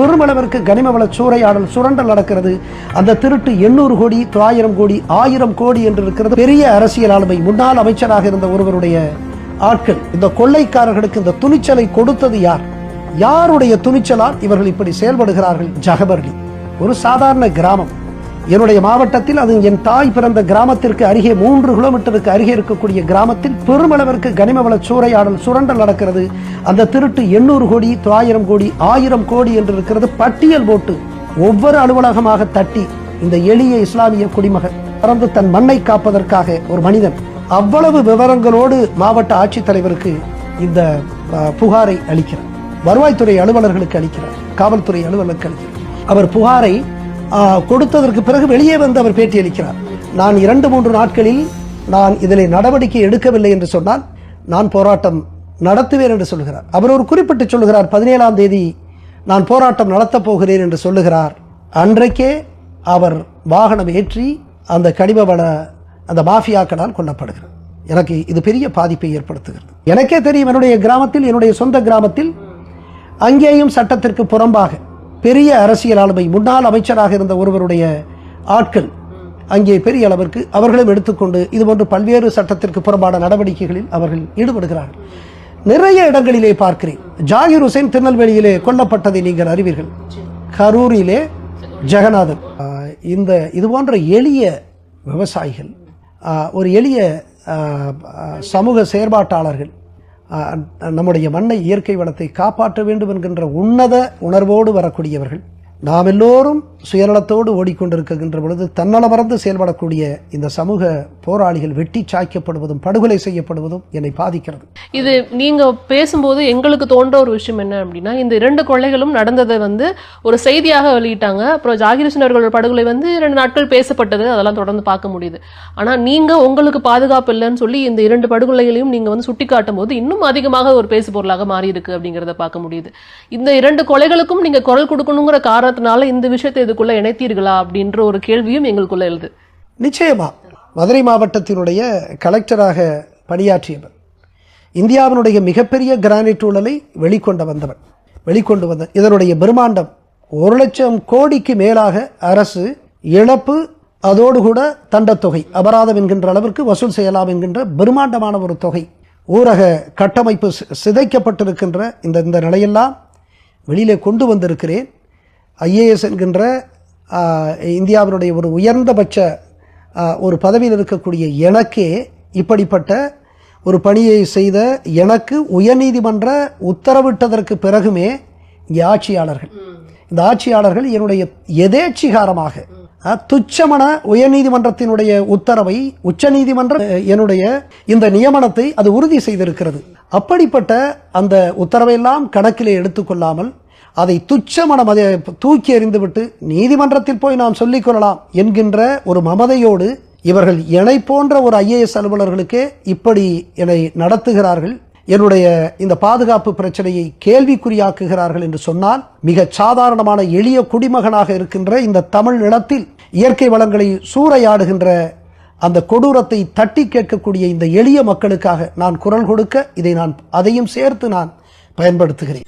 பெருமளவிற்கு கனிம வள சூறையாடல் சுரண்டல் நடக்கிறது. அந்த திருட்டு 800 கோடி 1000 கோடி 1000 கோடி என்று இருக்கிறது. பெரிய அரசியல் ஆளுமை முன்னாள் அமைச்சராக இருந்த ஒருவருடைய ஆட்கள். இந்த கொள்ளைக்காரர்களுக்கு இந்த துணிச்சலை கொடுத்தது யார்? யாருடைய துணிச்சலால் இவர்கள் இப்படி செயல்படுகிறார்கள்? ஜகபர்லி ஒரு சாதாரண கிராமம். என்னுடைய மாவட்டத்தில், அது என் தாய் பிறந்த கிராமத்திற்கு அருகே 3 கிலோமீட்டருக்கு அருகே இருக்கக்கூடிய கிராமத்தில் பெருமளவிற்கு கனிம வள சூறையாடல் சுரண்டல் நடக்கிறது. அந்த திருட்டு 800 கோடி 1000 கோடி 1000 கோடி என்று இருக்கிறது. பட்டியல் போட்டு ஒவ்வொரு அலுவலகமாக தட்டி இந்த எளிய இஸ்லாமிய குடிமகன் பறந்து தன் மண்ணை காப்பதற்காக ஒரு மனிதன் அவ்வளவு விவரங்களோடு மாவட்ட ஆட்சித்தலைவருக்கு இந்த புகாரை அளிக்கிறார். வருவாய்த்துறை அலுவலர்களுக்கு அளிக்கிறார், காவல்துறை அலுவலருக்கு அளிக்கிறார். அவர் புகாரை கொடுத்ததற்கு பிறகு வெளியே வந்து அவர் பேட்டியளிக்கிறார். நான் 2-3 நாட்களில் நான் இதில் நடவடிக்கை எடுக்கவில்லை என்று சொன்னால் நான் போராட்டம் நடத்துவேன் என்று சொல்கிறார். அவர் ஒரு குறிப்பிட்டு சொல்லுகிறார், 17ஆம் தேதி நான் போராட்டம் நடத்தப் போகிறேன் என்று சொல்லுகிறார். அன்றைக்கே அவர் வாகனம் ஏற்றி அந்த கனிம வள அந்த மாஃபியாக்களால் கொல்லப்படுகிறார். எனக்கு இது பெரிய பாதிப்பை ஏற்படுத்துகிறது. எனக்கே தெரியும், என்னுடைய கிராமத்தில், என்னுடைய சொந்த கிராமத்தில் அங்கேயும் சட்டத்திற்கு புறம்பாக பெரிய அரசியல் ஆளுமை முன்னாள் அமைச்சராக இருந்த ஒருவருடைய ஆட்கள் அங்கே பெரிய அளவிற்கு அவர்களும் எடுத்துக்கொண்டு இதுபோன்று பல்வேறு சட்டத்திற்கு புறம்பான நடவடிக்கைகளில் அவர்கள் ஈடுபடுகிறார்கள். நிறைய இடங்களிலே பார்க்கிறேன். ஜாகிர் ஹுசைன் திருநெல்வேலியிலே கொல்லப்பட்டதை நீங்கள் அறிவீர்கள். கரூரிலே ஜெகநாதன். இந்த இதுபோன்ற எளிய விவசாயிகள், ஒரு எளிய சமூக செயற்பாட்டாளர்கள் நம்முடைய மண்ணை, இயற்கை வளத்தை காப்பாற்ற வேண்டும் என்கின்ற உன்னத உணர்வோடு வரக்கூடியவர்கள். நாம் எல்லோரும் சுயநலத்தோடு ஓடிக்கொண்டிருக்கின்ற பொழுது தன்னல மறந்து செயல்படக்கூடிய இந்த சமூக போராளிகள் வெட்டி சாய்க்கப்படுவதும் படுகொலை செய்யப்படுவதும் என்னை பாதிக்கிறது. இது நீங்க பேசும்போது எங்களுக்கு தோன்ற ஒரு விஷயம் என்ன அப்படின்னா, இந்த 2 கொலைகளும் நடந்ததை ஒரு செய்தியாக வெளியிட்டாங்க. அப்புறம் ஜாகிர் ஹுசைன் அவர்களோட படுகொலை 2 நாட்கள் பேசப்பட்டது, அதெல்லாம் தொடர்ந்து பார்க்க முடியுது. ஆனா நீங்க உங்களுக்கு பாதுகாப்பு இல்லைன்னு சொல்லி இந்த 2 படுகொலைகளையும் நீங்க சுட்டி காட்டும் போது இன்னும் அதிகமாக ஒரு பேசு பொருளாக மாறி இருக்கு அப்படிங்கறத பார்க்க முடியுது. இந்த 2 கொலைகளுக்கும் நீங்க குரல் கொடுக்கணுங்கிற காரணத்தினால இந்த விஷயத்தை இதுக்குள்ள இணைத்தீர்களா அப்படின்ற ஒரு கேள்வியும் எங்களுக்குள்ள எழுது. நிச்சயமா. மதுரை மாவட்டத்தினுடைய கலெக்டராக பணியாற்றியவர், இந்தியாவினுடைய மிகப்பெரிய கிரானைட் ஊழலை வெளிக்கொண்டு வந்த இதனுடைய பிரம்மாண்டம் 1,00,000 கோடிக்கு மேலாக அரசு இழப்பு, அதோடு கூட தண்டத்தொகை அபராதம் என்கின்ற அளவிற்கு வசூல் செய்யலாம் என்கின்ற பிரம்மாண்டமான ஒரு தொகை, ஊரக கட்டமைப்பு சிதைக்கப்பட்டிருக்கின்ற இந்த நிலையெல்லாம் வெளியிலே கொண்டு வந்திருக்கிறேன். IAS என்கின்ற இந்தியாவினுடைய ஒரு உயர்ந்தபட்ச ஒரு பதவியில் இருக்கக்கூடிய எனக்கே இப்படிப்பட்ட ஒரு பணியை செய்த எனக்கு உயர்நீதிமன்ற உத்தரவிட்டதற்கு பிறகுமே இங்கே இந்த ஆட்சியாளர்கள் என்னுடைய எதேச்சிகாரமாக துச்சமன உயர்நீதிமன்றத்தினுடைய உத்தரவை உச்சநீதிமன்ற என்னுடைய இந்த நியமனத்தை அது உறுதி செய்திருக்கிறது. அப்படிப்பட்ட அந்த உத்தரவையெல்லாம் கணக்கிலே எடுத்துக்கொள்ளாமல் அதை துச்சமன தூக்கி எறிந்துவிட்டு நீதிமன்றத்தில் போய் நாம் சொல்லிக் கொள்ளலாம் என்கின்ற ஒரு மமதையோடு இவர்கள் என்னை போன்ற ஒரு IAS அலுவலர்களுக்கே இப்படி என்னை நடத்துகிறார்கள். என்னுடைய இந்த பாதுகாப்பு பிரச்சனையை கேள்விக்குறியாக்குகிறார்கள் என்று சொன்னால், மிக சாதாரணமான எளிய குடிமகனாக இருக்கின்ற இந்த தமிழ் நிலத்தில் இயற்கை வளங்களை சூறையாடுகின்ற அந்த கொடூரத்தை தட்டி கேட்கக்கூடிய இந்த எளிய மக்களுக்காக நான் குரல் கொடுக்க அதையும் சேர்த்து நான் பயன்படுத்துகிறேன்.